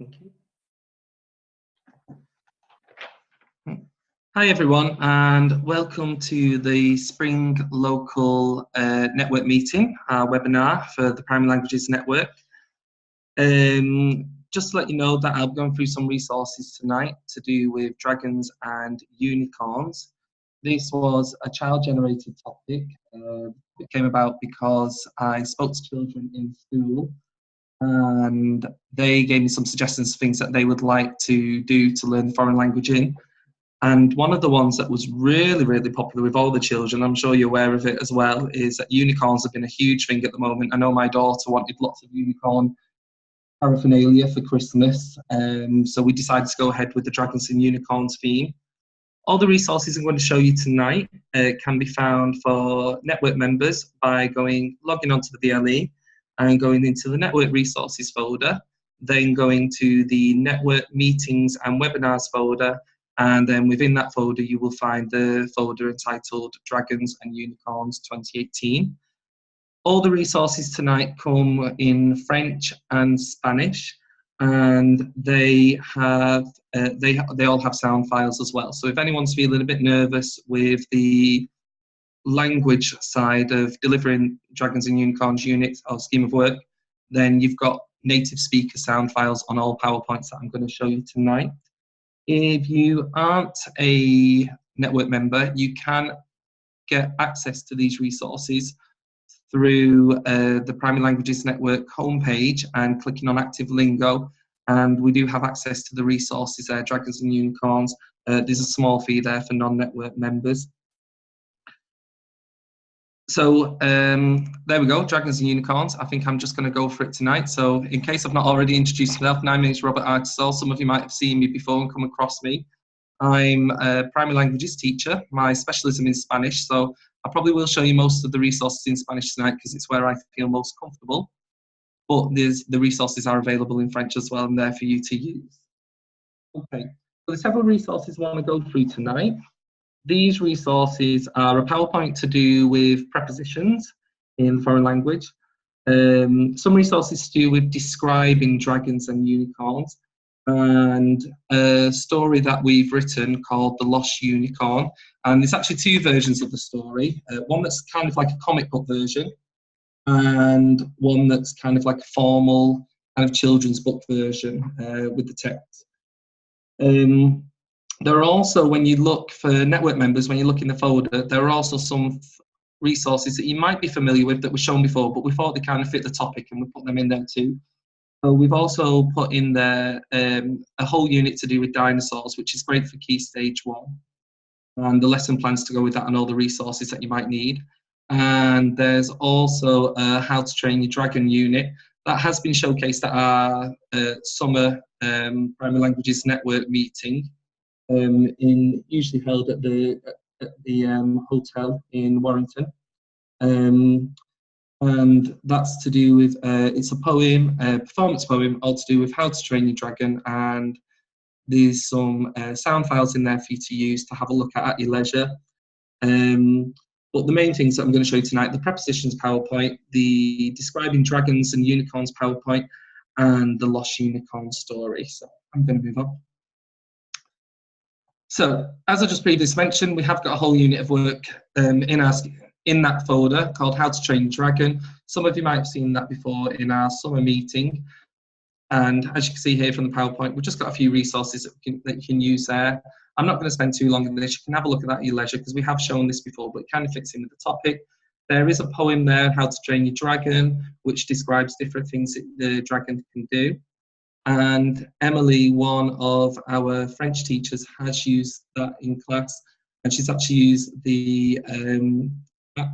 Okay. Hi everyone, and welcome to the Spring Local Network Meeting, our webinar for the Primary Languages Network. Just to let you know that I'll be going through some resources tonight to do with dragons and unicorns. This was a child-generated topic. It came about because I spoke to children in school and they gave me some suggestions of things that they would like to do to learn the foreign language in. And one of the ones that was really, really popular with all the children, I'm sure you're aware of it as well, is that unicorns have been a huge thing at the moment. I know my daughter wanted lots of unicorn paraphernalia for Christmas, so we decided to go ahead with the Dragons and Unicorns theme. All the resources I'm going to show you tonight can be found for network members by logging onto the VLE and going into the network resources folder, then going to the network meetings and webinars folder, and then within that folder you will find the folder entitled Dragons and Unicorns 2018. All the resources tonight come in French and Spanish, and they all have sound files as well. So if anyone's feeling a bit nervous with the language side of delivering Dragons and Unicorns units or scheme of work, then you've got native speaker sound files on all PowerPoints that I'm going to show you tonight. If you aren't a network member, you can get access to these resources through the Primary Languages Network homepage and clicking on Active Lingo, and we do have access to the resources there, Dragons and Unicorns. There's a small fee there for non-network members. So there we go, Dragons and Unicorns. I think I'm just going to go for it tonight. So in case I've not already introduced myself, my name is Robert Artisol. Some of you might have seen me before and come across me. I'm a primary languages teacher. My specialism is Spanish, so I probably will show you most of the resources in Spanish tonight because it's where I feel most comfortable. But the resources are available in French as well and there for you to use. Okay, so there's several resources I want to go through tonight. These resources are a PowerPoint to do with prepositions in foreign language, some resources to do with describing dragons and unicorns, and a story that we've written called The Lost Unicorn. And there's actually two versions of the story, one that's kind of like a comic book version and one that's kind of like a formal kind of children's book version with the text. There are also, when you look for network members, when you look in the folder, there are also some resources that you might be familiar with that were shown before, but we thought they kind of fit the topic and we put them in there too. So we've also put in there a whole unit to do with dinosaurs, which is great for Key Stage 1. And the lesson plans to go with that and all the resources that you might need. And there's also a How to Train Your Dragon unit that has been showcased at our summer Primary Languages Network meeting. Usually held at the hotel in Warrington, and that's to do with it's a poem, a performance poem, all to do with how to train your dragon, and there's some sound files in there for you to use to have a look at your leisure. But the main things that I'm going to show you tonight: the prepositions PowerPoint, the describing dragons and unicorns PowerPoint, and the Lost Unicorn story. So I'm going to move on. So, as I just previously mentioned, we have got a whole unit of work in that folder called How to Train Dragon. Some of you might have seen that before in our summer meeting. And as you can see here from the PowerPoint, we've just got a few resources that you can use there. I'm not going to spend too long on this. You can have a look at that at your leisure because we have shown this before, but it kind of fits in with the topic. There is a poem there, How to Train Your Dragon, which describes different things that the dragon can do. And Emily, one of our French teachers, has used that in class, and she's actually used the app,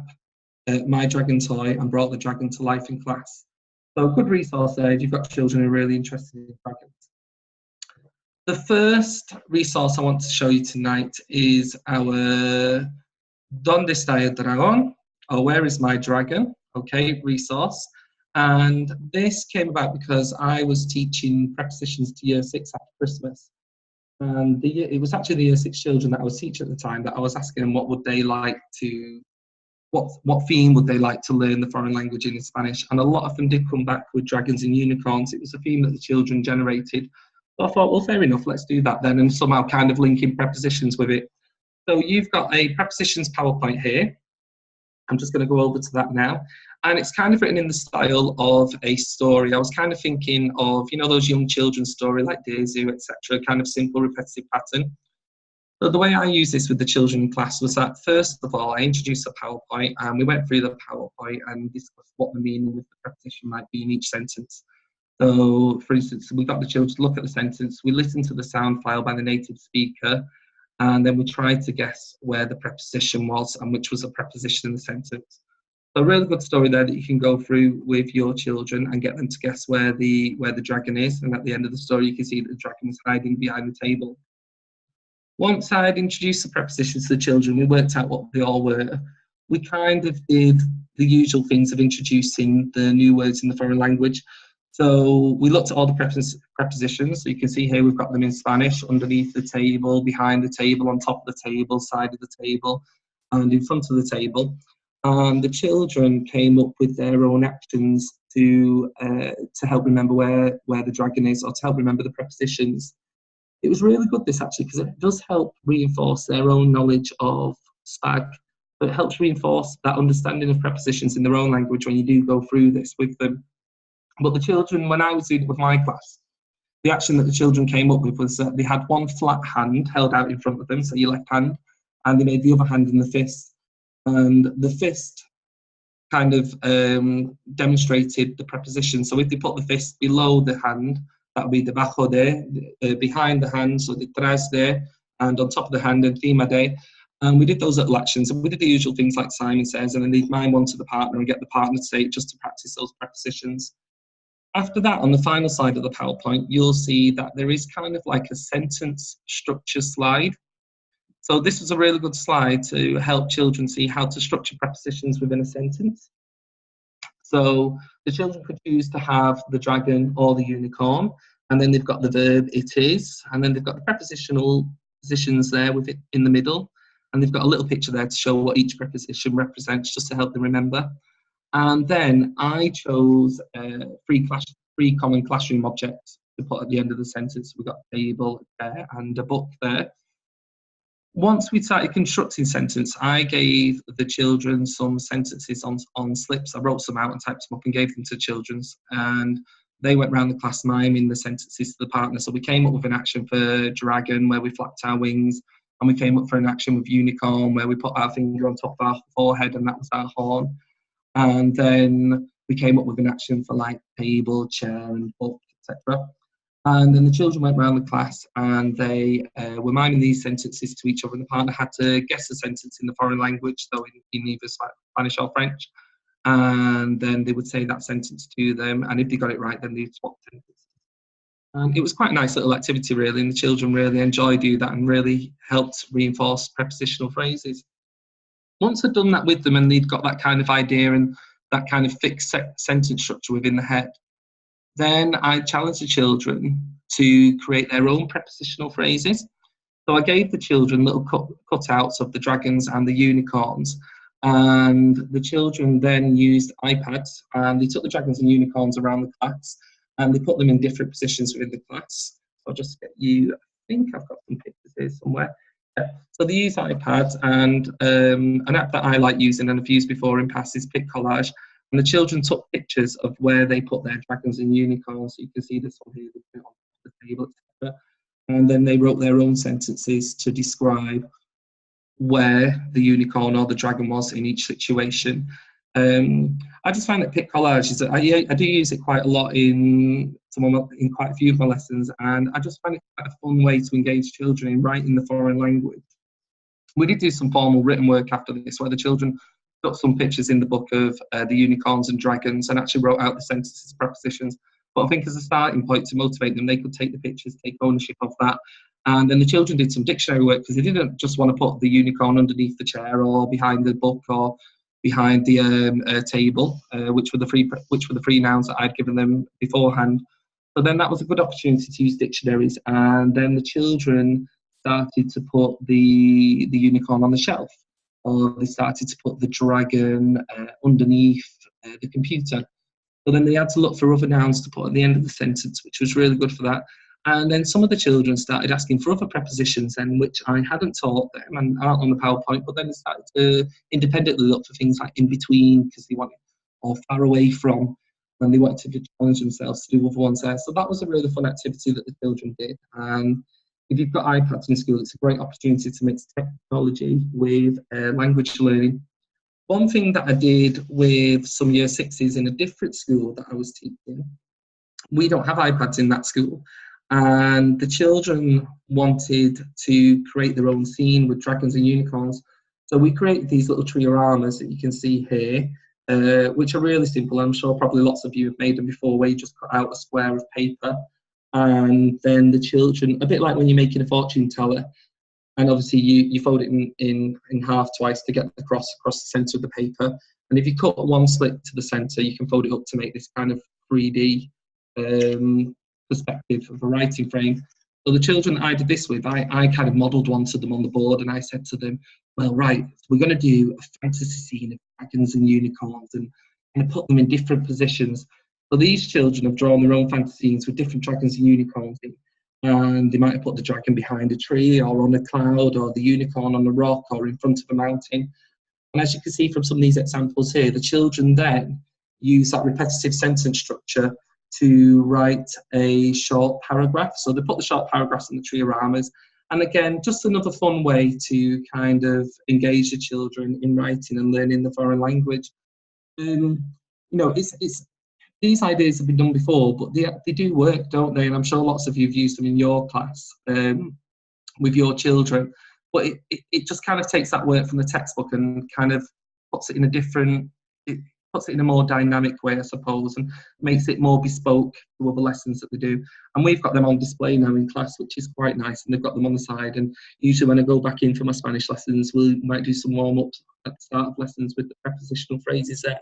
My Dragon Toy, and brought the dragon to life in class. So a good resource there if you've got children who are really interested in dragons. The first resource I want to show you tonight is our Donde está el dragón, or Where is my dragon? Okay, resource. And this came about because I was teaching prepositions to Year 6 after Christmas. And it was actually the Year 6 children that I was teaching at the time that I was asking them what would they like to what theme would they like to learn the foreign language in Spanish? And a lot of them did come back with dragons and unicorns. It was a theme that the children generated. So I thought, well, fair enough, let's do that then, and somehow kind of linking prepositions with it. So you've got a prepositions PowerPoint here. I'm just going to go over to that now. And it's kind of written in the style of a story. I was kind of thinking of, you know, those young children's story like Daisy, etc., kind of simple, repetitive pattern. So the way I use this with the children in class was that, first of all, I introduced a PowerPoint and we went through the PowerPoint and discussed what the meaning of the preposition might be in each sentence. So, for instance, we got the children to look at the sentence, we listened to the sound file by the native speaker, and then we tried to guess where the preposition was and which was a preposition in the sentence. So a really good story there that you can go through with your children and get them to guess where the dragon is, and at the end of the story you can see that the dragon is hiding behind the table. Once I'd introduced the prepositions to the children, we worked out what they all were. We kind of did the usual things of introducing the new words in the foreign language. So we looked at all the prepositions. So you can see here we've got them in Spanish, underneath the table, behind the table, on top of the table, side of the table, and in front of the table. And the children came up with their own actions to help remember where the dragon is, or to help remember the prepositions. It was really good, this, actually, because it does help reinforce their own knowledge of SPAG, but it helps reinforce that understanding of prepositions in their own language when you do go through this with them. But the children, when I was doing it with my class, the action that the children came up with was that they had one flat hand held out in front of them, so your left hand, and they made the other hand in the fist. And the fist kind of demonstrated the preposition. So if they put the fist below the hand, that would be debajo de, behind the hand, so detrás de, and on top of the hand, encima de. And we did those little actions, and we did the usual things like Simon says, and then they'd mime one to the partner and get the partner to say it, just to practice those prepositions. After that, on the final slide of the PowerPoint, you'll see that there is kind of like a sentence structure slide. So this was a really good slide to help children see how to structure prepositions within a sentence. So the children could choose to have the dragon or the unicorn, and then they've got the verb it is, and then they've got the prepositional positions there with it in the middle, and they've got a little picture there to show what each preposition represents, just to help them remember. And then I chose three common classroom objects to put at the end of the sentence. We've got a table, a chair, and a book there. Once we started constructing sentence, I gave the children some sentences on slips. I wrote some out and typed them up and gave them to children, and they went around the class miming the sentences to the partner. So we came up with an action for dragon where we flapped our wings, and we came up for an action with unicorn where we put our finger on top of our forehead and that was our horn. And then we came up with an action for like table, chair, and book, etc. And then the children went around the class and they were miming these sentences to each other, and the partner had to guess the sentence in the foreign language, so in either Spanish or French. And then they would say that sentence to them, and if they got it right, then they'd swap sentences. And it was quite a nice little activity, really, and the children really enjoyed doing that and really helped reinforce prepositional phrases. Once I'd done that with them and they'd got that kind of idea and that kind of fixed sentence structure within the head, then I challenged the children to create their own prepositional phrases. So I gave the children little cutouts of the dragons and the unicorns, and the children then used iPads and they took the dragons and unicorns around the class and they put them in different positions within the class. So I'll just get you, I think I've got some pictures here somewhere. Yeah. So they use iPads, and an app that I like using and I've used before in past is Pic Collage. And the children took pictures of where they put their dragons and unicorns. So you can see this one here, they put it on the table, etc. And then they wrote their own sentences to describe where the unicorn or the dragon was in each situation. I just find that Pic Collage is, I do use it quite a lot in quite a few of my lessons, and I just find it quite a fun way to engage children in writing the foreign language. We did do some formal written work after this, where the children got some pictures in the book of the unicorns and dragons and actually wrote out the sentences, prepositions. But I think as a starting point to motivate them, they could take the pictures, take ownership of that. And then the children did some dictionary work, because they didn't just want to put the unicorn underneath the chair or behind the book or behind the table, which were the free nouns that I'd given them beforehand. So then that was a good opportunity to use dictionaries, and then the children started to put the unicorn on the shelf. or they started to put the dragon underneath the computer. But then they had to look for other nouns to put at the end of the sentence, which was really good for that. And then some of the children started asking for other prepositions, then, which I hadn't taught them and aren't on the PowerPoint, but then they started to independently look for things like in between, because they wanted, or far away from, and they wanted to challenge themselves to do other ones there. So that was a really fun activity that the children did. And if you've got iPads in school, it's a great opportunity to mix technology with language learning. One thing that I did with some year sixes in a different school that I was teaching, we don't have iPads in that school, and the children wanted to create their own scene with dragons and unicorns. So we created these little trioramas that you can see here, which are really simple. I'm sure probably lots of you have made them before, where you just cut out a square of paper, and then the children, a bit like when you're making a fortune teller, and obviously you fold it in half twice to get the cross across the centre of the paper. And if you cut one slit to the centre, you can fold it up to make this kind of 3D perspective of a writing frame. So the children I did this with, I kind of modelled one to them on the board, and I said to them, well, right, we're going to do a fantasy scene of dragons and unicorns, and put them in different positions. So these children have drawn their own fantasy scenes with different dragons and unicorns in. And they might have put the dragon behind a tree, or on a cloud, or the unicorn on a rock, or in front of a mountain. And as you can see from some of these examples here, the children then use that repetitive sentence structure to write a short paragraph. So they put the short paragraphs in the trioramas. And again, just another fun way to kind of engage the children in writing and learning the foreign language. You know, these ideas have been done before, but they do work, don't they? And I'm sure lots of you have used them in your class with your children. But it just kind of takes that work from the textbook and kind of puts it in a different, it puts it in a more dynamic way, I suppose, and makes it more bespoke to other lessons that they do. And we've got them on display now in class, which is quite nice, and they've got them on the side. And usually when I go back in for my Spanish lessons, we might do some warm-ups at the start of lessons with the prepositional phrases there.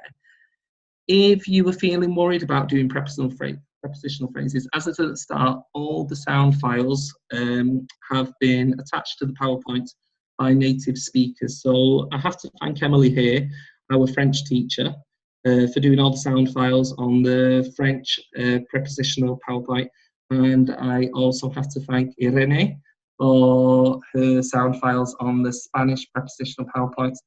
If you were feeling worried about doing prepositional phrases, as I said at the start, all the sound files have been attached to the PowerPoint by native speakers. So I have to thank Emily here, our French teacher, for doing all the sound files on the French prepositional PowerPoint. And I also have to thank Irene for her sound files on the Spanish prepositional PowerPoints.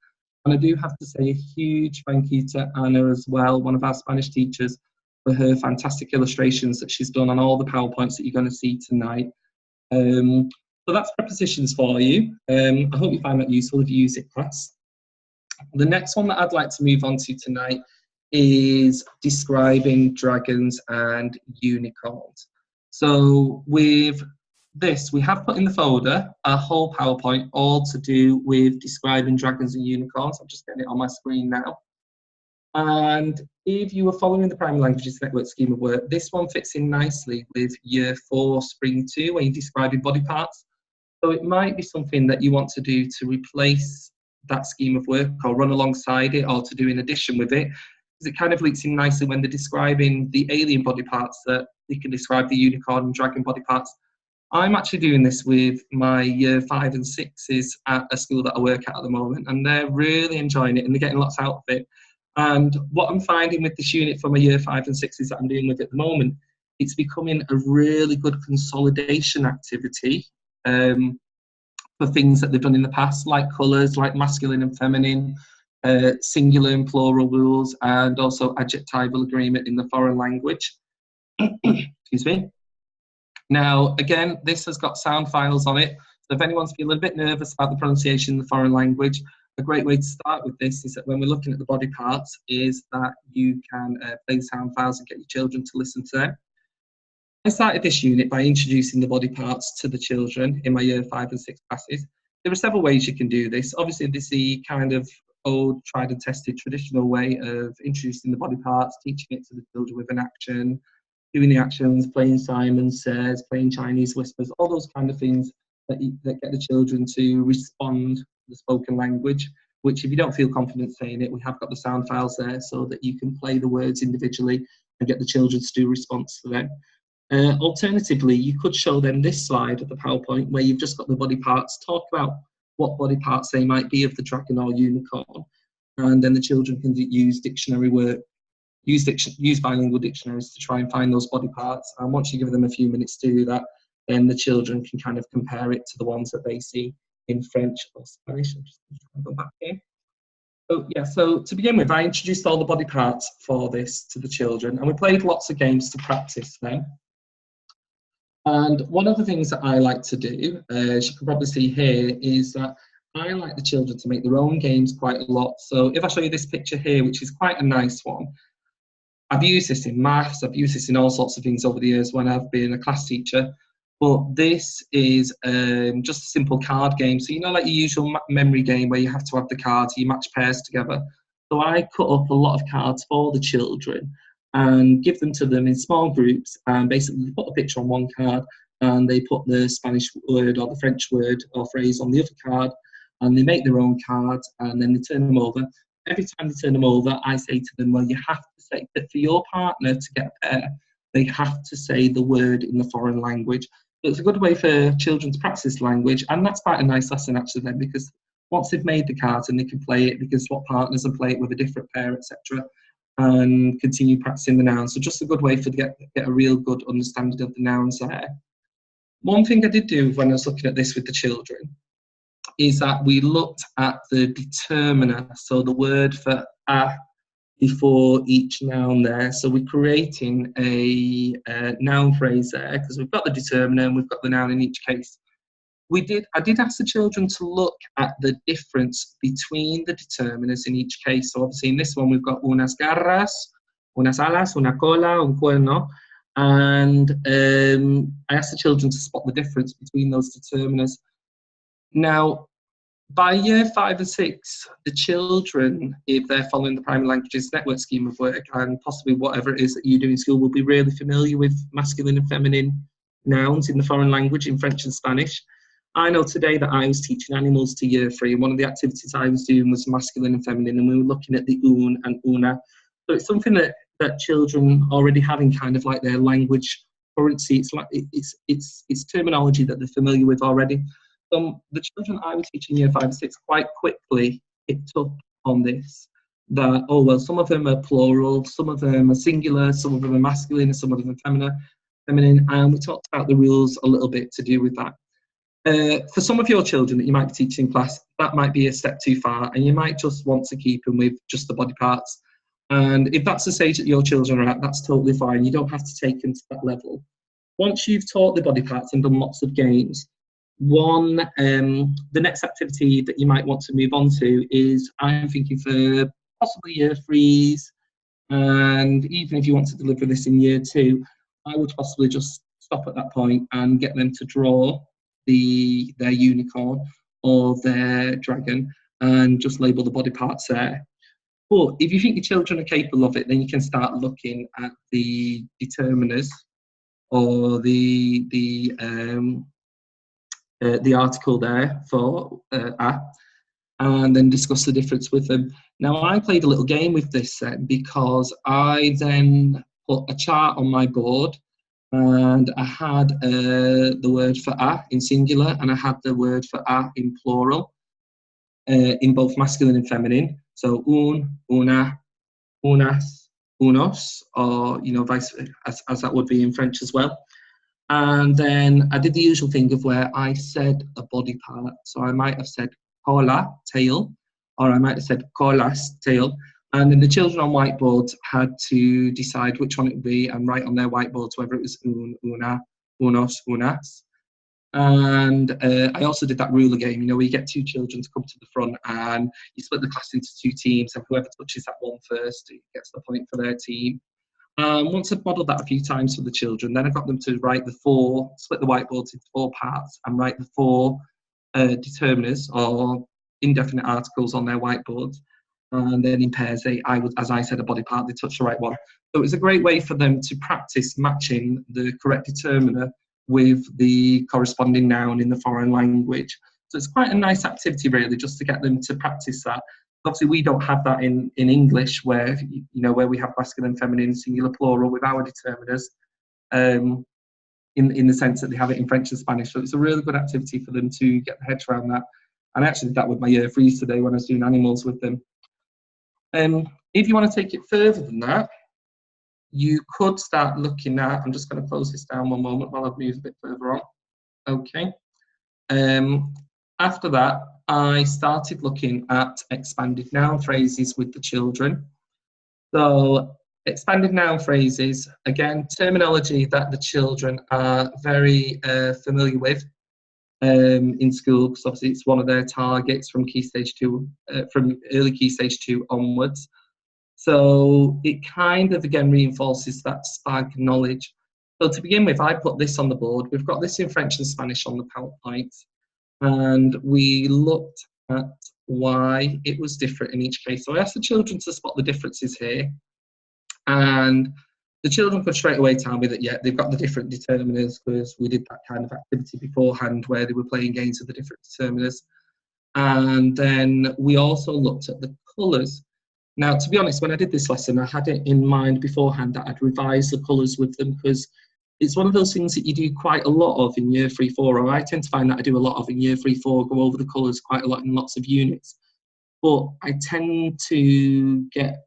And I do have to say a huge thank you to Anna as well, one of our Spanish teachers, for her fantastic illustrations that she's done on all the PowerPoints that you're going to see tonight. So that's prepositions for you. I hope you find that useful if you use it, class. The next one that I'd like to move on to tonight is describing dragons and unicorns. So with this, we have put in the folder a whole PowerPoint all to do with describing dragons and unicorns. I'm just getting it on my screen now. And if you were following the Primary Languages Network scheme of work, this one fits in nicely with Year 4 Spring 2 when you're describing body parts. So it might be something that you want to do to replace that scheme of work, or run alongside it, or to do in addition with it, because it kind of links in nicely when they're describing the alien body parts, that they can describe the unicorn and dragon body parts. I'm actually doing this with my Year 5 and 6s at a school that I work at the moment, and they're really enjoying it and they're getting lots out of it. And what I'm finding with this unit for my Year 5 and 6s that I'm dealing with at the moment, it's becoming a really good consolidation activity for things that they've done in the past, like colours, like masculine and feminine, singular and plural rules, and also adjectival agreement in the foreign language. Excuse me. Now, again, this has got sound files on it. So if anyone's feeling a bit nervous about the pronunciation in the foreign language, a great way to start with this is that when we're looking at the body parts, is that you can play the sound files and get your children to listen to them. I started this unit by introducing the body parts to the children in my Year 5 and 6 classes. There are several ways you can do this. Obviously, this is the kind of old, tried and tested traditional way of introducing the body parts, teaching it to the children with an action, doing the actions, playing Simon Says, playing Chinese whispers, all those kind of things that get the children to respond to the spoken language, which if you don't feel confident saying it, we have got the sound files there so that you can play the words individually and get the children to do response to them. Alternatively, you could show them this slide of the PowerPoint where you've just got the body parts, talk about what body parts they might be of the dragon or unicorn, and then the children can use dictionary work, use bilingual dictionaries to try and find those body parts. And once you give them a few minutes to do that, then the children can kind of compare it to the ones that they see in French or Spanish. I'm just going to go back here. So yeah, so to begin with, I introduced all the body parts for this to the children, and we played lots of games to practice them. And one of the things that I like to do, as you can probably see here, is that I like the children to make their own games quite a lot. So if I show you this picture here, which is quite a nice one, I've used this in maths, I've used this in all sorts of things over the years when I've been a class teacher, but this is just a simple card game. So, you know, like your usual memory game where you have to have the cards, you match pairs together. So I cut up a lot of cards for the children and give them to them in small groups, and basically put a picture on one card and they put the Spanish word or the French word or phrase on the other card, and they make their own cards and then they turn them over. Every time they turn them over, I say to them, well, you have to say that for your partner to get a pair, they have to say the word in the foreign language. So it's a good way for children to practice language, and that's quite a nice lesson actually then, because once they've made the cards and they can play it, they can swap partners and play it with a different pair, etc., and continue practicing the nouns. So just a good way for to get a real good understanding of the nouns there. One thing I did do when I was looking at this with the children is that we looked at the determiner, so the word for a before each noun there. So we're creating a noun phrase there because we've got the determiner and we've got the noun in each case. I did ask the children to look at the difference between the determiners in each case. So obviously in this one we've got unas garras, unas alas, una cola, un cuerno. And I asked the children to spot the difference between those determiners. Now, by year 5 and 6, the children, if they're following the primary languages network scheme of work, and possibly whatever it is that you do in school, will be really familiar with masculine and feminine nouns in the foreign language, in French and Spanish. I know today that I was teaching animals to year 3, and one of the activities I was doing was masculine and feminine, and we were looking at the un and una. So it's something that children already have in kind of like their language currency. It's like it's terminology that they're familiar with already. The children I was teaching year 5 and 6 quite quickly picked up on this, that, oh, well, some of them are plural, some of them are singular, some of them are masculine, some of them are feminine, and we talked about the rules a little bit to do with that. For some of your children that you might be teaching in class, that might be a step too far, and you might just want to keep them with just the body parts. And if that's the stage that your children are at, that's totally fine. You don't have to take them to that level. Once you've taught the body parts and done lots of games, the next activity that you might want to move on to is, I'm thinking for possibly year 3s, and even if you want to deliver this in year 2, I would possibly just stop at that point and get them to draw their unicorn or their dragon and just label the body parts there. But if you think your children are capable of it, then you can start looking at the determiners or the article there for a, and then discuss the difference with them. Now, I played a little game with this then, because I then put a chart on my board, and I had the word for a in singular, and I had the word for a in plural, in both masculine and feminine. So un, una, unas, unos, or, you know, vice as that would be in French as well. And then I did the usual thing of where I said a body part. So I might have said cola, tail, or I might have said colas, tail. And then the children on whiteboards had to decide which one it would be and write on their whiteboards whether it was un, una, unos, unas. And I also did that ruler game, you know, where you get 2 children to come to the front and you split the class into 2 teams, and whoever touches that one first gets the point for their team. Once I've modelled that a few times for the children, then I got them to write split the whiteboards into 4 parts and write the 4 determiners or indefinite articles on their whiteboards. And then in pairs, as I said, a body part, they touch the right one. So it was a great way for them to practice matching the correct determiner with the corresponding noun in the foreign language. So it's quite a nice activity, really, just to get them to practice that. Obviously, we don't have that in English, where where we have masculine, feminine, singular, plural with our determiners, in the sense that they have it in French and Spanish. So it's a really good activity for them to get their heads around that. And I actually did that with my year threes today when I was doing animals with them. If you want to take it further than that, you could start looking at, I'm just going to close this down one moment while I've moved a bit further on. Okay. After that, I started looking at expanded noun phrases with the children. So expanded noun phrases, again, terminology that the children are very familiar with in school, because obviously it's one of their targets from Key Stage 2, from early Key Stage 2 onwards. So it kind of, again, reinforces that spark knowledge. So to begin with, I put this on the board. We've got this in French and Spanish on the PowerPoint. And we looked at why it was different in each case. So I asked the children to spot the differences here. And the children could straight away tell me that, yeah, they've got the different determiners because we did that kind of activity beforehand where they were playing games with the different determiners. And then we also looked at the colours. Now, to be honest, when I did this lesson, I had it in mind beforehand that I'd revise the colours with them because it's one of those things that you do quite a lot of in year 3, 4, or I tend to find that I do a lot of in year 3, 4, go over the colours quite a lot in lots of units. But I tend to get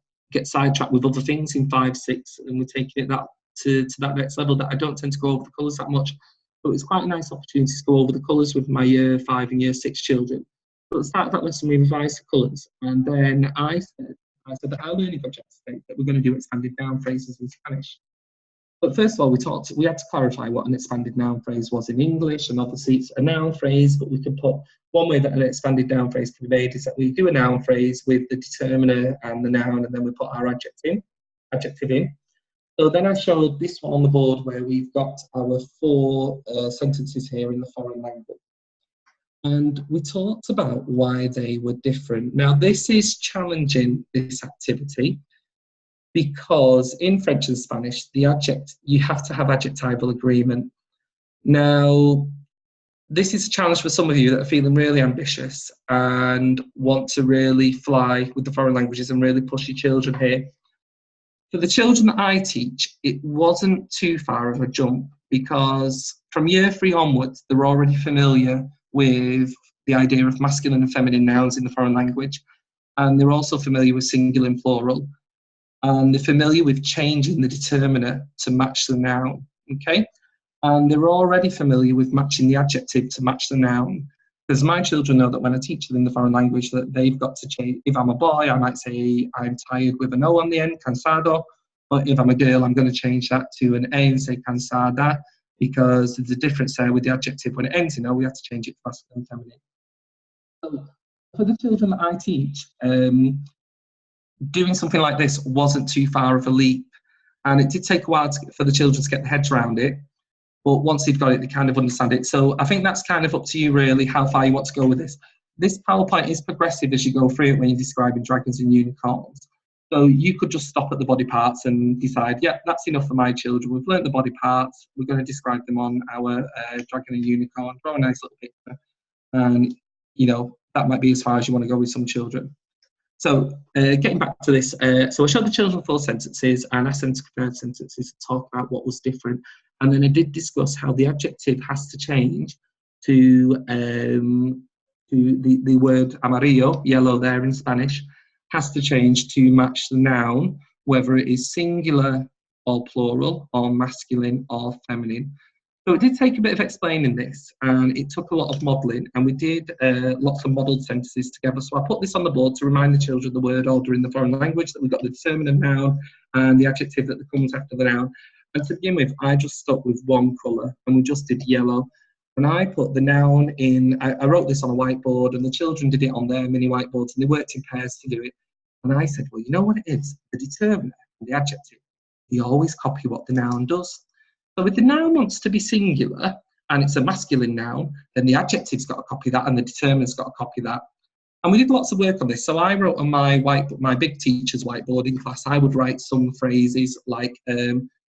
sidetracked with other things in 5, 6, and we're taking it to that next level that I don't tend to go over the colours that much. But it's quite a nice opportunity to go over the colours with my year 5 and year 6 children. But at the start of that lesson, we revised the colours, and then I said that our learning objectives state that we're going to do expanded noun phrases in Spanish. But first of all, we had to clarify what an expanded noun phrase was in English, and obviously it's a noun phrase, but we can put one way that an expanded noun phrase can be made is that we do a noun phrase with the determiner and the noun, and then we put our adjective in. So then I showed this one on the board where we've got our 4 sentences here in the foreign language. And we talked about why they were different. Now, this is challenging, this activity, because in French and Spanish, you have to have adjectival agreement. Now, this is a challenge for some of you that are feeling really ambitious and want to really fly with the foreign languages and really push your children here. For the children that I teach, it wasn't too far of a jump because from year 3 onwards, they're already familiar with the idea of masculine and feminine nouns in the foreign language, and they're also familiar with singular and plural, and they're familiar with changing the determiner to match the noun, okay? And they're already familiar with matching the adjective to match the noun, because my children know that when I teach them in the foreign language that they've got to change. If I'm a boy, I might say I'm tired with an O on the end, cansado, but if I'm a girl, I'm going to change that to an A and say cansada, because there's a difference there with the adjective. When it ends in O, we have to change it to masculine and feminine. So for the children that I teach, doing something like this wasn't too far of a leap, and it did take a while for the children to get their heads around it, but once they've got it, they kind of understand it. So I think that's kind of up to you really, how far you want to go with this. This PowerPoint is progressive as you go through it when you're describing dragons and unicorns. So you could just stop at the body parts and decide, yeah, that's enough for my children. We've learnt the body parts. We're going to describe them on our dragon and unicorn. Draw a nice little picture. And, you know, that might be as far as you want to go with some children. So getting back to this, so I showed the children 4 sentences and asked them to compare sentences to talk about what was different. And then I did discuss how the adjective has to change to the word amarillo, yellow there in Spanish, has to change to match the noun, whether it is singular or plural, or masculine or feminine. So it did take a bit of explaining this, and it took a lot of modelling, and we did lots of modelled sentences together. So I put this on the board to remind the children the word order in the foreign language, that we've got the determiner noun and the adjective that comes after the noun. And to begin with, I just stuck with one colour, and we just did yellow. And I put the noun in, I wrote this on a whiteboard, and the children did it on their mini whiteboards, and they worked in pairs to do it. And I said, well, you know what it is? The determiner and the adjective, they always copy what the noun does. So if the noun wants to be singular, and it's a masculine noun, then the adjective's got to copy that, and the determiner's got to copy that. And we did lots of work on this. So I wrote on my big teacher's whiteboard in class, I would write some phrases like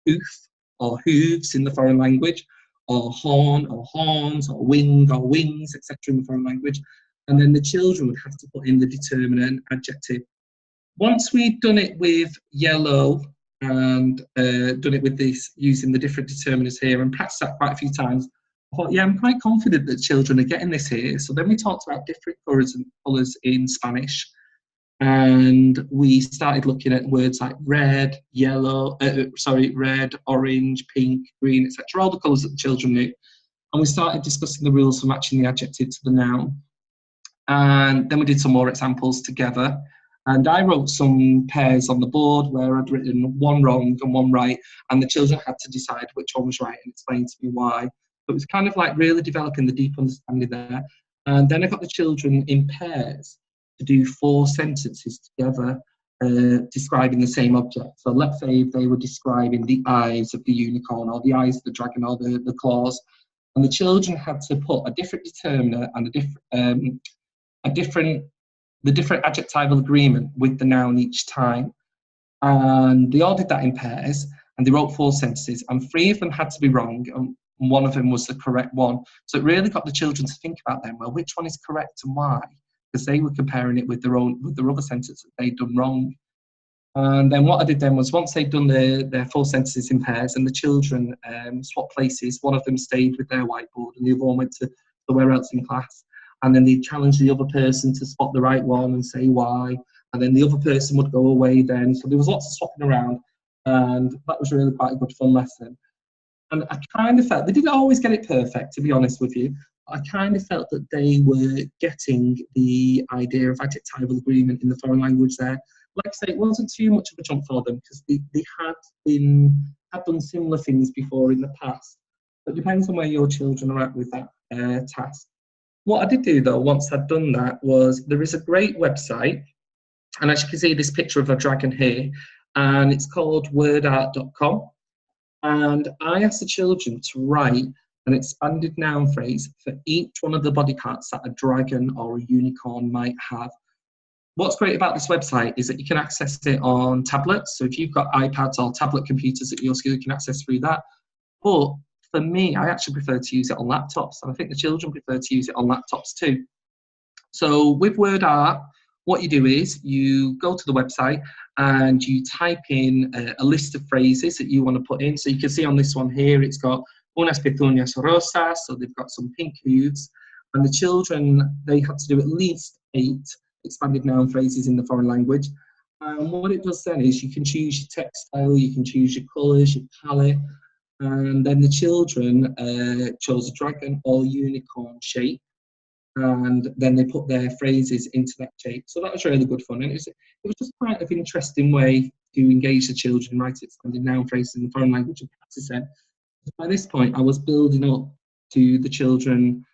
hoof or hooves in the foreign language, or horn or horns, or wing or wings, etc. in the foreign language. And then the children would have to put in the determiner and adjective. Once we'd done it with yellow and done it with this, using the different determiners here, and practiced that quite a few times, I thought, yeah, I'm quite confident that children are getting this here. So then we talked about different colours in Spanish. And we started looking at words like red, yellow, red, orange, pink, green, etc., all the colours that the children knew. And we started discussing the rules for matching the adjective to the noun. And then we did some more examples together. And I wrote some pairs on the board where I'd written one wrong and one right, and the children had to decide which one was right and explain to me why. So it was kind of like really developing the deep understanding there. And then I got the children in pairs to do 4 sentences together describing the same object. So let's say if they were describing the eyes of the unicorn or the eyes of the dragon or the claws, and the children had to put a different determiner and the different adjectival agreement with the noun each time. And they all did that in pairs, and they wrote 4 sentences, and 3 of them had to be wrong, and one of them was the correct one. So it really got the children to think about them, well, which one is correct and why? Because they were comparing it with their other sentence that they'd done wrong. And then what I did then was, once they'd done their 4 sentences in pairs and the children swapped places, one of them stayed with their whiteboard and the other one went to somewhere else in class. And then they'd challenge the other person to spot the right one and say why. And then the other person would go away then. So there was lots of swapping around, and that was really quite a good fun lesson. And I kind of felt, they didn't always get it perfect, to be honest with you. I kind of felt that they were getting the idea of adjectival agreement in the foreign language there. Like I say, it wasn't too much of a jump for them because they had done similar things before in the past. But it depends on where your children are at with that task. What I did do though, once I'd done that, was there is a great website, and as you can see this picture of a dragon here, and it's called WordArt.com. And I asked the children to write an expanded noun phrase for each one of the body parts that a dragon or a unicorn might have. What's great about this website is that you can access it on tablets. So if you've got iPads or tablet computers at your school, you can access through that. But for me, I actually prefer to use it on laptops, and I think the children prefer to use it on laptops too. So with WordArt, what you do is you go to the website and you type in a list of phrases that you want to put in. So you can see on this one here, it's got unas petuñas rosas, so they've got some pink hooves. And the children, they had to do at least 8 expanded noun phrases in the foreign language. And what it does then is you can choose your textile, you can choose your colours, your palette, and then the children chose a dragon or unicorn shape, and then they put their phrases into that shape. So that was really good fun, and it was just quite an interesting way to engage the children, write expanded noun phrases in the foreign language and practice them. By this point, I was building up to the children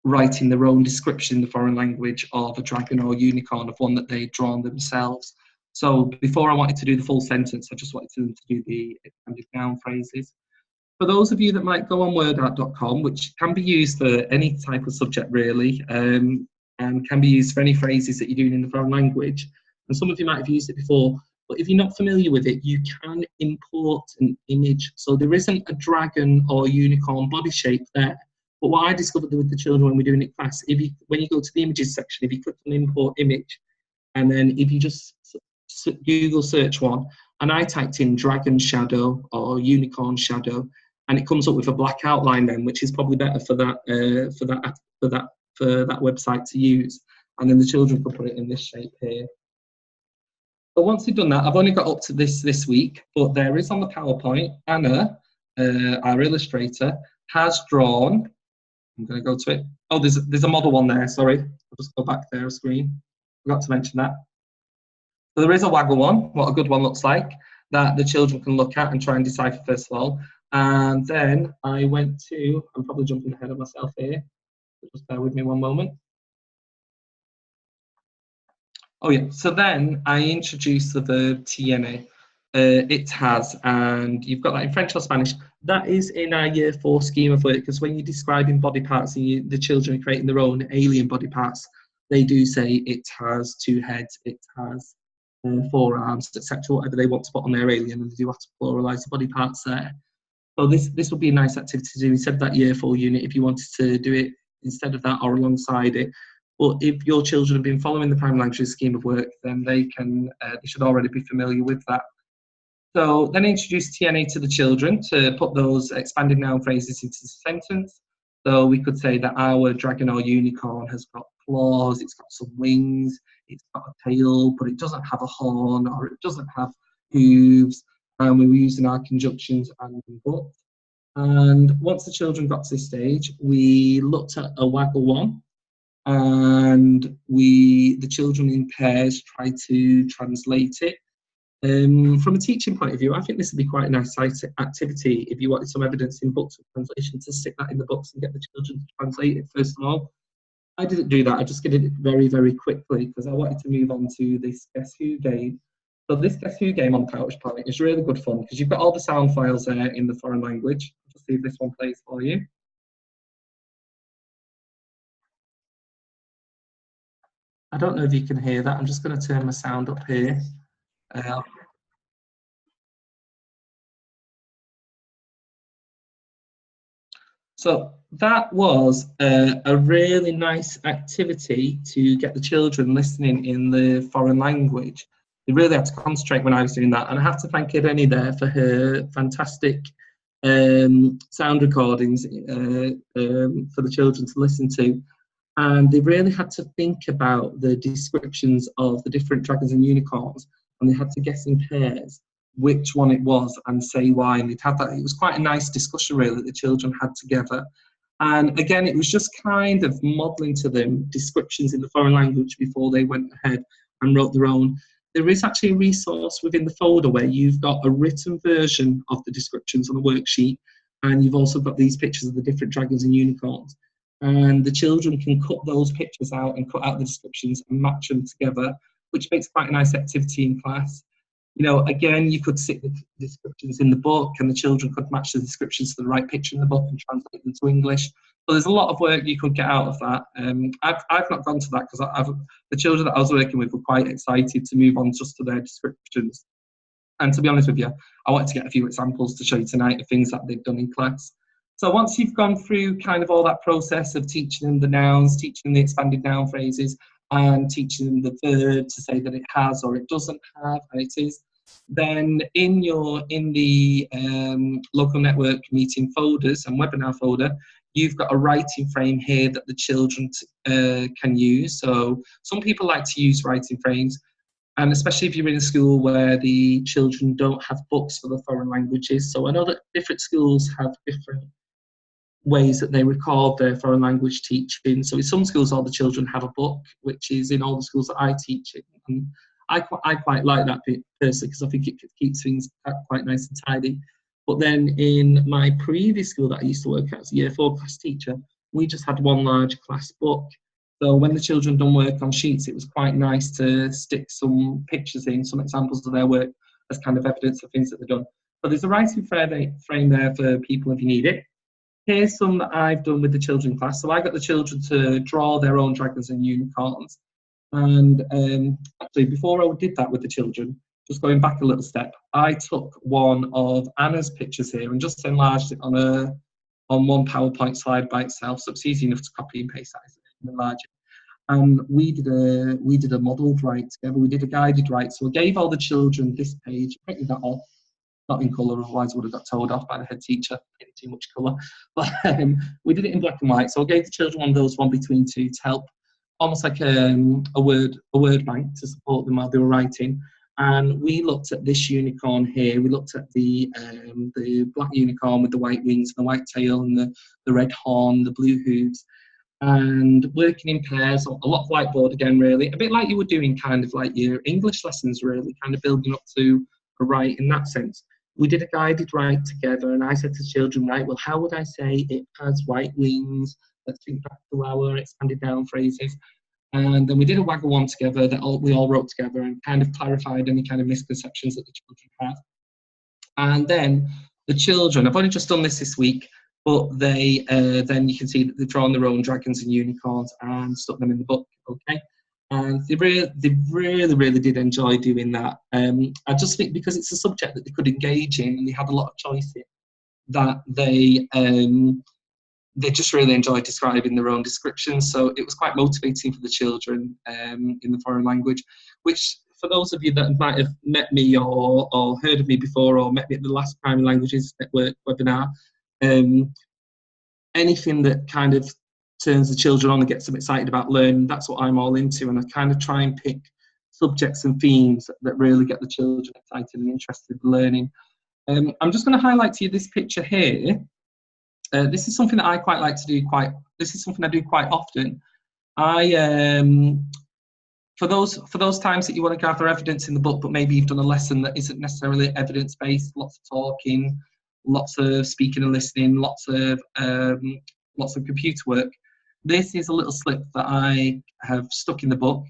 writing their own description in the foreign language of a dragon or unicorn, of one that they'd drawn themselves. So before I wanted to do the full sentence, I just wanted them to do the expanded noun phrases. For those of you that might go on wordart.com, which can be used for any type of subject really, and can be used for any phrases that you're doing in the foreign language, and some of you might have used it before, but if you're not familiar with it, you can import an image. So there isn't a dragon or unicorn body shape there. But what I discovered with the children when we're doing it in class, when you go to the images section, if you click on import image, and then if you just Google search one, and I typed in dragon shadow or unicorn shadow, and it comes up with a black outline then, which is probably better for that website to use. And then the children can put it in this shape here. But once they've done that, I've only got up to this week, but there is on the PowerPoint, Anna, our illustrator, has drawn. I'm going to go to it. Oh, there's a model one there, sorry. I'll just go back there, screen. Forgot to mention that. So there is a waggle one, what a good one looks like, that the children can look at and try and decipher first of all. And then I went to, I'm probably jumping ahead of myself here. Just bear with me one moment. Oh yeah, so then I introduced the verb tiene. It has, and you've got that in French or Spanish. That is in our year 4 scheme of work, because when you're describing body parts and the children are creating their own alien body parts, they do say it has 2 heads, it has 4 arms, etc., whatever they want to put on their alien, and they do have to pluralise the body parts there. So this would be a nice activity to do instead of that year 4 unit if you wanted to do it instead of that or alongside it. But if your children have been following the primary language scheme of work, then they should already be familiar with that. So then introduce TNA to the children to put those expanded noun phrases into the sentence. So we could say that our dragon or unicorn has got claws, it's got some wings, it's got a tail, but it doesn't have a horn or it doesn't have hooves. And we were using our conjunctions and but. And once the children got to this stage, we looked at a waggle one, and the children in pairs tried to translate it. From a teaching point of view, I think this would be quite a nice activity if you wanted some evidence in books of translation, to stick that in the books and get the children to translate it first of all. I didn't do that. I just did it very, very quickly because I wanted to move on to this Guess Who game. So this Guess Who game on PowerPoint is really good fun because you've got all the sound files there in the foreign language. Let's see if this one plays for you. I don't know if you can hear that. I'm just going to turn my sound up here. Uh, So that was a really nice activity to get the children listening in the foreign language. They really had to concentrate when I was doing that. And I have to thank Irene there for her fantastic sound recordings for the children to listen to. And they really had to think about the descriptions of the different dragons and unicorns, and they had to guess in pairs which one it was and say why. And they'd have that. It was quite a nice discussion, really, that the children had together. And again, it was just kind of modelling to them descriptions in the foreign language before they went ahead and wrote their own. There is actually a resource within the folder where you've got a written version of the descriptions on a worksheet, and you've also got these pictures of the different dragons and unicorns. And the children can cut those pictures out and cut out the descriptions and match them together, which makes quite a nice activity in class. You know, again, you could stick the descriptions in the book and the children could match the descriptions to the right picture in the book and translate them to English. So there's a lot of work you could get out of that. I've not gone to that because the children that I was working with were quite excited to move on just to their descriptions. And to be honest with you, I wanted to get a few examples to show you tonight of things that they've done in class. So once you've gone through kind of all that process of teaching them the nouns, teaching them the expanded noun phrases, and teaching them the verb to say that it has or it doesn't have, and it is, then in the local network meeting folders and webinar folder, you've got a writing frame here that the children can use. So some people like to use writing frames, and especially if you're in a school where the children don't have books for the foreign languages. So I know that different schools have different ways that they record their foreign language teaching. So in some schools, all the children have a book, which is in all the schools that I teach in. And I quite like that bit personally because I think it keeps things quite nice and tidy. But then in my previous school that I used to work at as a year 4 class teacher, we just had one large class book. So when the children done work on sheets, it was quite nice to stick some pictures in, some examples of their work as kind of evidence of things that they've done. But there's a writing frame there for people if you need it. Here's some that I've done with the children class. So I got the children to draw their own dragons and unicorns. And actually, before I did that with the children, just going back a little step, I took one of Anna's pictures here and just enlarged it on one PowerPoint slide by itself. So it's easy enough to copy and paste that and enlarge it. And we did a modelled write together. We did a guided write. So I gave all the children this page, printed that off, not in colour, otherwise I would have got told off by the head teacher, painted too much colour. But we did it in black and white. So I gave the children one of those 1between2 to help, almost like a word bank to support them while they were writing. And we looked at this unicorn here. We looked at the black unicorn with the white wings and the white tail and the red horn, the blue hooves, and working in pairs, a lot of whiteboard again, really, a bit like you were doing kind of like your English lessons, really, kind of building up to a write in that sense. We did a guided write together, and I said to the children, right, well, how would I say it has white wings? Let's think back to our expanded noun phrases. And then we did a waggle one together that we all wrote together and kind of clarified any kind of misconceptions that the children had. And then the children, I've only just done this week, but they then you can see that they've drawn their own dragons and unicorns and stuck them in the book, okay? And they really did enjoy doing that. I just think because it's a subject that they could engage in and they had a lot of choice in, that they just really enjoyed describing their own descriptions. So it was quite motivating for the children in the foreign language, which for those of you that might have met me or heard of me before or met me at the last Primary Languages Network webinar, anything that kind of turns the children on and gets them excited about learning, that's what I'm all into. And I kind of try and pick subjects and themes that really get the children excited and interested in learning. I'm just going to highlight to you this picture here. This is something that I quite like to do this is something I do quite often. For those times that you want to gather evidence in the book, but maybe you've done a lesson that isn't necessarily evidence-based, lots of talking, lots of speaking and listening, lots of computer work. This is a little slip that I have stuck in the book.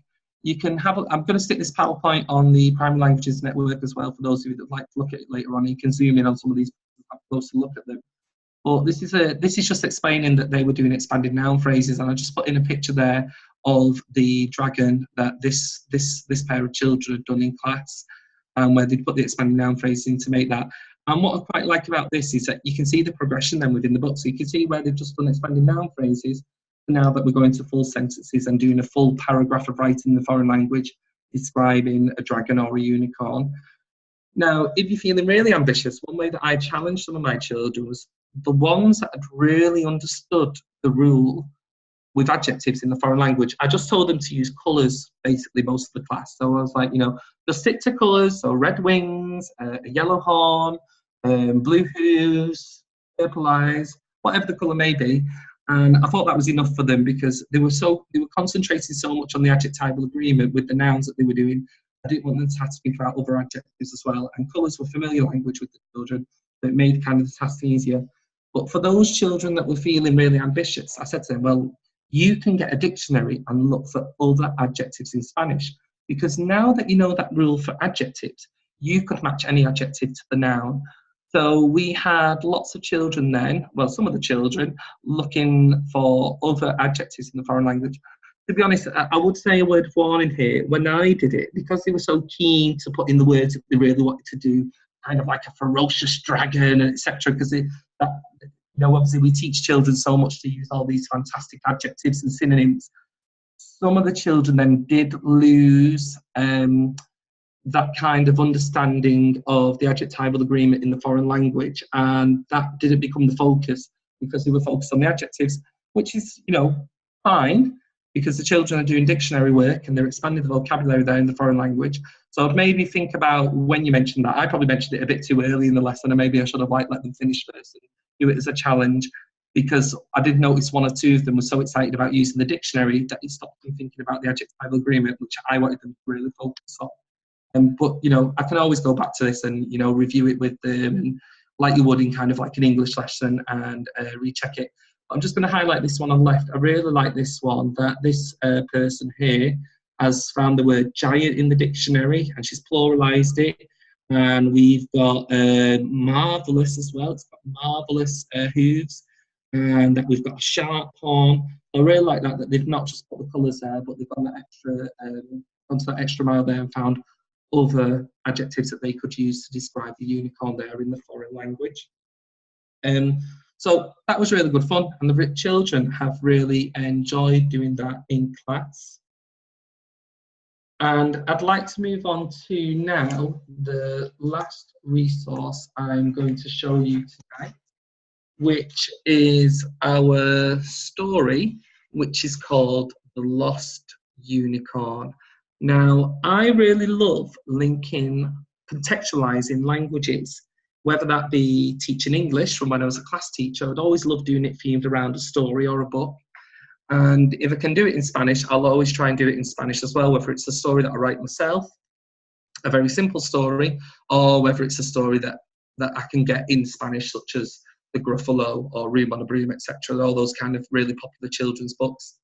You can have. I'm going to stick this PowerPoint on the Primary Languages Network as well for those of you that like to look at it later on. You can zoom in on some of these, have a closer look at them. But this is just explaining that they were doing expanded noun phrases, and I just put in a picture there of the dragon that this pair of children had done in class, where they put the expanded noun phrases in to make that. And what I quite like about this is that you can see the progression then within the book. So you can see where they've just done expanded noun phrases. Now that we're going to full sentences and doing a full paragraph of writing in the foreign language describing a dragon or a unicorn. Now, if you're feeling really ambitious, one way that I challenged some of my children was the ones that had really understood the rule with adjectives in the foreign language. I just told them to use colours basically most of the class. So I was like, just stick to colours. So red wings, a yellow horn, blue hooves, purple eyes, whatever the colour may be. And I thought that was enough for them because they were concentrating so much on the adjectival agreement with the nouns that they were doing. I didn't want them to have to think about other adjectives as well. And colours were familiar language with the children, so it made kind of the task easier. But for those children that were feeling really ambitious, I said to them, well, you can get a dictionary and look for other adjectives in Spanish. Because now that you know that rule for adjectives, you could match any adjective to the noun. So we had lots of children then, well, some of the children, looking for other adjectives in the foreign language. To be honest, I would say a word of warning here. When I did it, because they were so keen to put in the words that they really wanted to do, kind of like a ferocious dragon, etc., because obviously we teach children so much to use all these fantastic adjectives and synonyms. Some of the children then did lose that kind of understanding of the adjectival agreement in the foreign language, and that didn't become the focus because they were focused on the adjectives, which is, fine, because the children are doing dictionary work and they're expanding the vocabulary there in the foreign language. So I'd maybe think about when you mentioned that. I probably mentioned it a bit too early in the lesson, and maybe I should have let them finish first and do it as a challenge, because I did notice one or two of them were so excited about using the dictionary that it stopped them thinking about the adjectival agreement, which I wanted them to really focus on. But I can always go back to this and review it with them, and like you would in kind of like an English lesson, and recheck it. I'm just going to highlight this one on the left. I really like this one, that this person here has found the word giant in the dictionary, and she's pluralized it. And we've got marvelous as well. It's got marvelous hooves, and that we've got a sharp horn. I really like that they've not just put the colours there, but they've gone that extra mile there and found other adjectives that they could use to describe the unicorn there in the foreign language. So that was really good fun, and the children have really enjoyed doing that in class. And I'd like to move on to now the last resource I'm going to show you tonight, which is our story, which is called The Lost Unicorn. Now, I really love contextualizing languages, whether that be teaching English from when I was a class teacher. I'd always love doing it themed around a story or a book. And if I can do it in Spanish, I'll always try and do it in Spanish as well, whether it's a story that I write myself, a very simple story, or whether it's a story that I can get in Spanish, such as The Gruffalo or Room on a Broom, etc., all those kind of really popular children's books.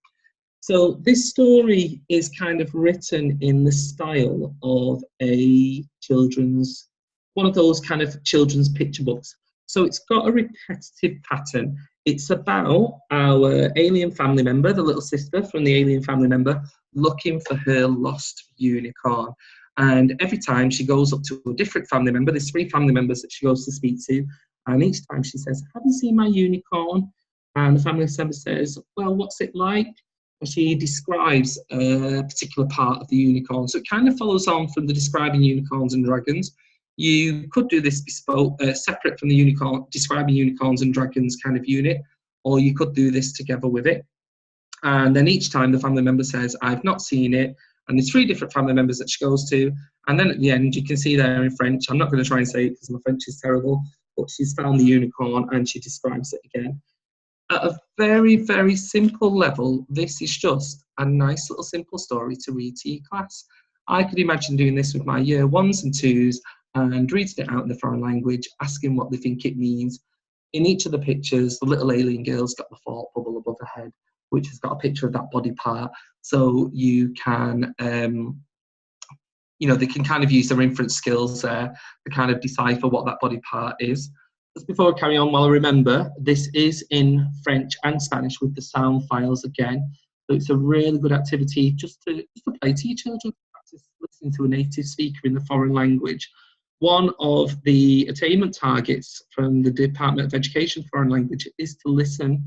So this story is kind of written in the style of one of those kind of children's picture books. So it's got a repetitive pattern. It's about our alien family member, the little sister from the alien family member, looking for her lost unicorn. And every time she goes up to a different family member, there's 3 family members that she goes to speak to, and each time she says, "Have you seen my unicorn?" And the family member says, "Well, what's it like?" And she describes a particular part of the unicorn. So it kind of follows on from the describing unicorns and dragons. You could do this bespoke, separate from the describing unicorns and dragons kind of unit, or you could do this together with it. And then each time the family member says, I've not seen it, and there's 3 different family members that she goes to. And then at the end, you can see there in French, I'm not going to try and say it because my French is terrible, but she's found the unicorn and she describes it again. At a very, very simple level, this is just a nice little simple story to read to your class. I could imagine doing this with my year 1s and 2s and reading it out in the foreign language, asking what they think it means. In each of the pictures, the little alien girl's got the thought bubble above her head, which has got a picture of that body part. So you can, they can kind of use their inference skills there to kind of decipher what that body part is. Just before I carry on, while I remember, this is in French and Spanish with the sound files again. So it's a really good activity just to play to your children, practice listening to a native speaker in the foreign language. One of the attainment targets from the Department of Education Foreign Language is to listen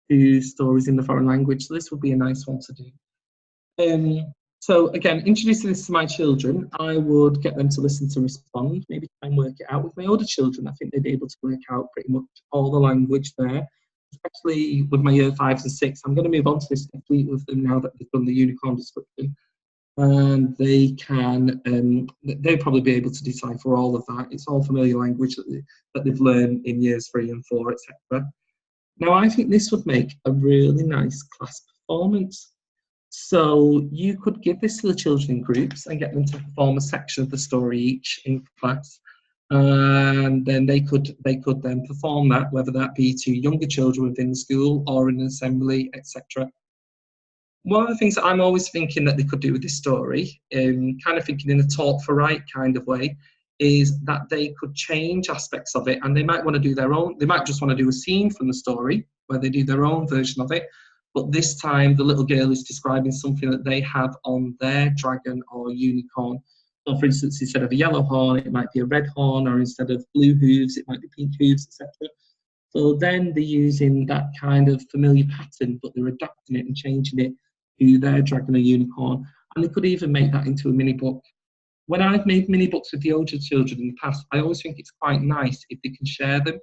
to stories in the foreign language. So this would be a nice one to do. So again, introducing this to my children, I would get them to listen to respond, maybe try and work it out. With my older children, I think they'd be able to work out pretty much all the language there, especially with my year 5s and 6. I'm going to move on to this next week with them now that they've done the unicorn description. And they can, they'll probably be able to decipher all of that. It's all familiar language that they've learned in years 3 and 4, etc. Now, I think this would make a really nice class performance. So you could give this to the children in groups and get them to perform a section of the story each in class. And then they could then perform that, whether that be to younger children within the school or in an assembly, etc. One of the things that I'm always thinking that they could do with this story, kind of thinking in a talk for write kind of way, is that they could change aspects of it, and they might want to do their own. They might just want to do a scene from the story where they do their own version of it, but this time the little girl is describing something that they have on their dragon or unicorn. So for instance, instead of a yellow horn, it might be a red horn, or instead of blue hooves, it might be pink hooves, etc. So then they're using that kind of familiar pattern, but they're adapting it and changing it to their dragon or unicorn. And they could even make that into a mini book. When I've made mini books with the older children in the past, I always think it's quite nice if they can share them.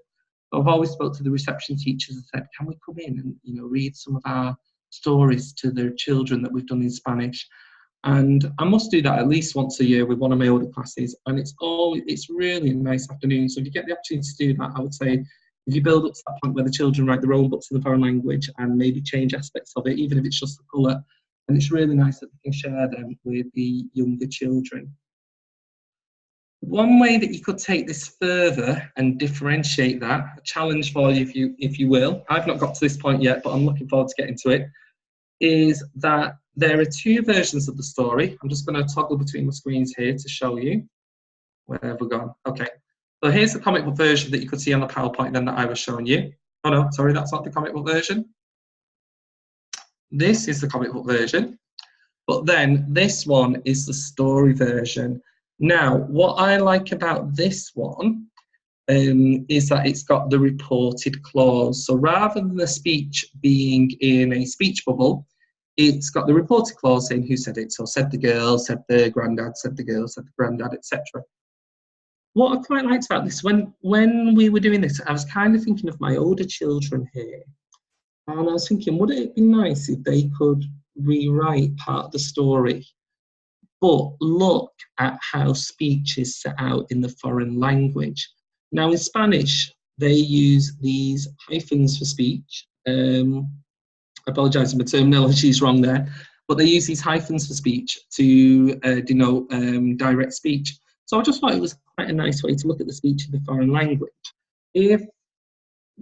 So I've always spoke to the reception teachers and said, can we come in and read some of our stories to their children that we've done in Spanish? And I must do that at least once a year with one of my older classes, and it's really a nice afternoon. So if you get the opportunity to do that, I would say if you build up to that point where the children write their own books in the foreign language and maybe change aspects of it, even if it's just the colour, and it's really nice that they can share them with the younger children. One way that you could take this further and differentiate that, a challenge for you if you will, I've not got to this point yet, but I'm looking forward to getting to it, is that there are 2 versions of the story. I'm just going to toggle between the screens here to show you. Where have we gone? Okay. So here's the comic book version that you could see on the PowerPoint then that I was showing you. Oh no, sorry, that's not the comic book version. This is the comic book version. But then this one is the story version. Now, what I like about this one is that it's got the reported clause. So rather than the speech being in a speech bubble, it's got the reported clause saying who said it. So said the girl, said the granddad, said the girl, said the granddad, etc. What I quite liked about this, when we were doing this, I was kind of thinking of my older children here. And I was thinking, would it be nice if they could rewrite part of the story, but look at how speech is set out in the foreign language. Now in Spanish, they use these hyphens for speech. I apologise if my terminology is wrong there, but they use these hyphens for speech to denote direct speech. So I just thought it was quite a nice way to look at the speech in the foreign language. If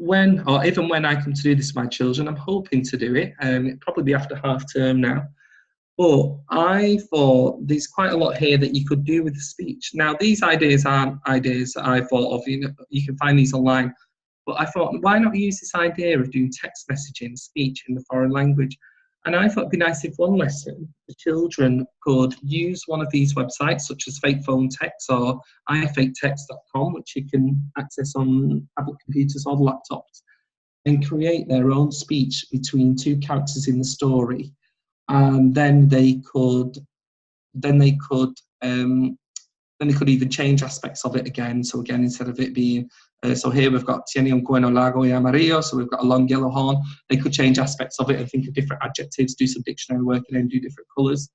and when I come to do this with my children, I'm hoping to do it, it'll probably be after half term now. But I thought there's quite a lot here that you could do with the speech. Now, these ideas aren't ideas that I thought of. You can find these online. But I thought, why not use this idea of doing text messaging, speech in the foreign language? And I thought it'd be nice if one lesson, the children could use one of these websites, such as Fake Phone Text or ifaketext.com, which you can access on tablet computers or laptops, and create their own speech between 2 characters in the story. And then they could Then they could even change aspects of it again. So again, instead of it being, so here we've got tiene un cuerno largo y amarillo, so we've got a long yellow horn. They could change aspects of it and think of different adjectives, do some dictionary work, and then do different colours.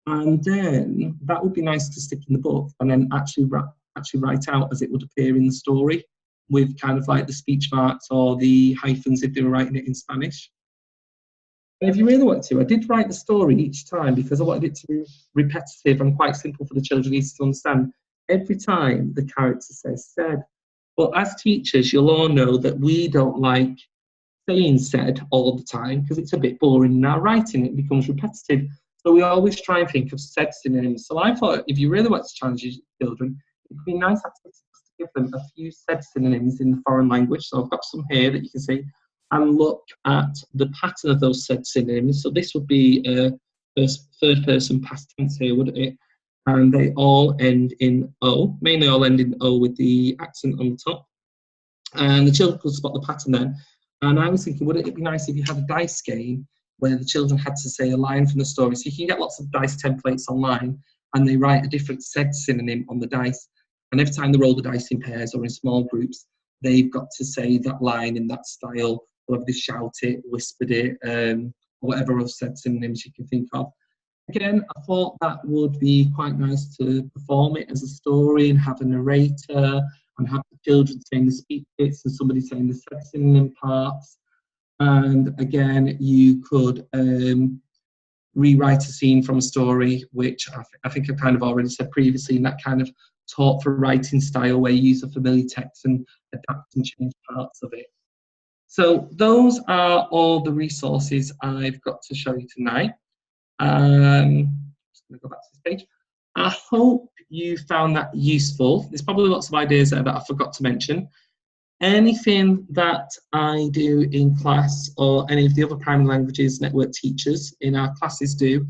And then that would be nice to stick in the book and then actually write out as it would appear in the story, with kind of like the speech marks or the hyphens if they were writing it in Spanish. And if you really want to, I did write the story each time because I wanted it to be repetitive and quite simple for the children to understand. Every time the character says said. But as teachers, you'll all know that we don't like saying said all the time because it's a bit boring in our writing. It becomes repetitive. So we always try and think of said synonyms. So I thought if you really want to challenge your children, it would be nice to give them a few said synonyms in the foreign language. So I've got some here that you can see, and look at the pattern of those said synonyms. So this would be a third person past tense here, wouldn't it? And they all end in O, mainly all end in O with the accent on the top. And the children could spot the pattern then. And I was thinking, wouldn't it be nice if you had a dice game where the children had to say a line from the story? So you can get lots of dice templates online, and they write a different said synonym on the dice. And every time they roll the dice in pairs or in small groups, they've got to say that line in that style, whether they shout it, whispered it, or whatever other said synonyms you can think of. Again, I thought that would be quite nice to perform it as a story and have a narrator and have the children saying the speech bits and somebody saying the said synonym parts. And again, you could rewrite a scene from a story, which I think I kind of already said previously, in that kind of taught for writing style where you use a familiar text and adapt and change parts of it. So those are all the resources I've got to show you tonight. Just going to go back to this page. I hope you found that useful. There's probably lots of ideas there that I forgot to mention. Anything that I do in class or any of the other primary languages network teachers in our classes do,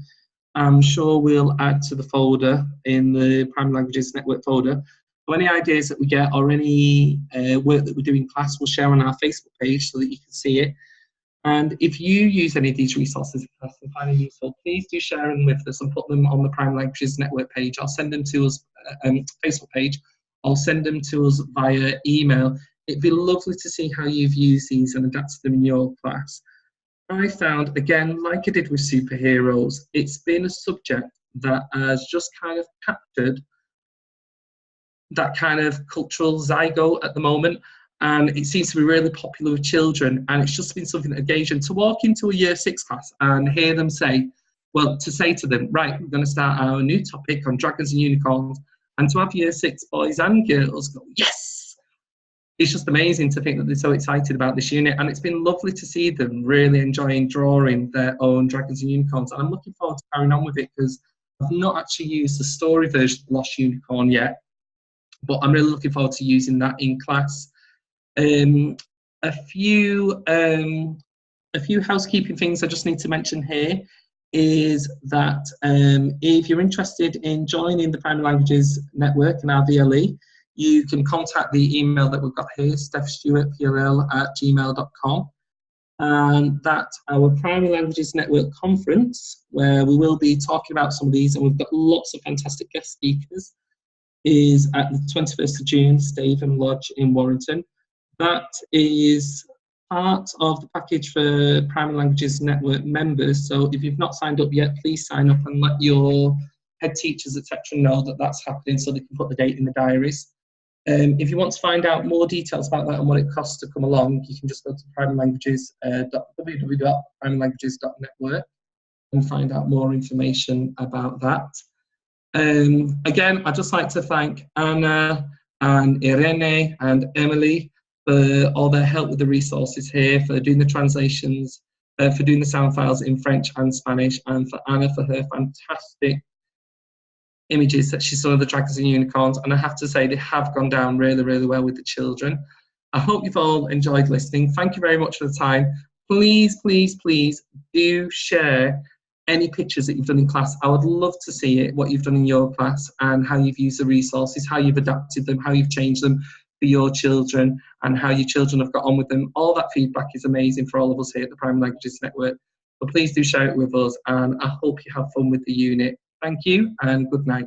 I'm sure we'll add to the folder in the primary languages network folder. So any ideas that we get or any work that we do in class, we'll share on our Facebook page so that you can see it. And if you use any of these resources in class and find them useful, please do share them with us and put them on the Primary Languages Network page. I'll send them to us, Facebook page. I'll send them to us via email. It'd be lovely to see how you've used these and adapted them in your class. I found, again, like I did with superheroes, it's been a subject that has just kind of captured that kind of cultural zygote at the moment. And it seems to be really popular with children. And it's just been something occasion to walk into a year 6 class and hear them say, well, to say to them, right, we're going to start our new topic on dragons and unicorns. And to have year 6 boys and girls go, yes! It's just amazing to think that they're so excited about this unit. And it's been lovely to see them really enjoying drawing their own dragons and unicorns. And I'm looking forward to carrying on with it because I've not actually used the story version of Lost Unicorn yet. But I'm really looking forward to using that in class. A few housekeeping things I just need to mention here is that if you're interested in joining the Primary Languages Network and our VLE, you can contact the email that we've got here, stephstewartprl@gmail.com. And that our Primary Languages Network conference, where we will be talking about some of these, and we've got lots of fantastic guest speakers, is at the 21st of June, Statham Lodge in Warrington. That is part of the package for Primary Languages Network members. So if you've not signed up yet, please sign up and let your head teachers, etc. know that that's happening so they can put the date in the diaries. If you want to find out more details about that and what it costs to come along, you can just go to www.primarylanguages.network and find out more information about that. Again, I'd just like to thank Anna and Irene and Emily for all their help with the resources here, for doing the translations, for doing the sound files in French and Spanish, and for Anna for her fantastic images that she saw of the dragons and unicorns. And I have to say, they have gone down really, really well with the children. I hope you've all enjoyed listening. Thank you very much for the time. Please, please, please do share any pictures that you've done in class. I would love to see it, what you've done in your class and how you've used the resources, how you've adapted them, how you've changed them for your children and how your children have got on with them. All that feedback is amazing for all of us here at the Primary Languages Network. So please do share it with us and I hope you have fun with the unit. Thank you and good night.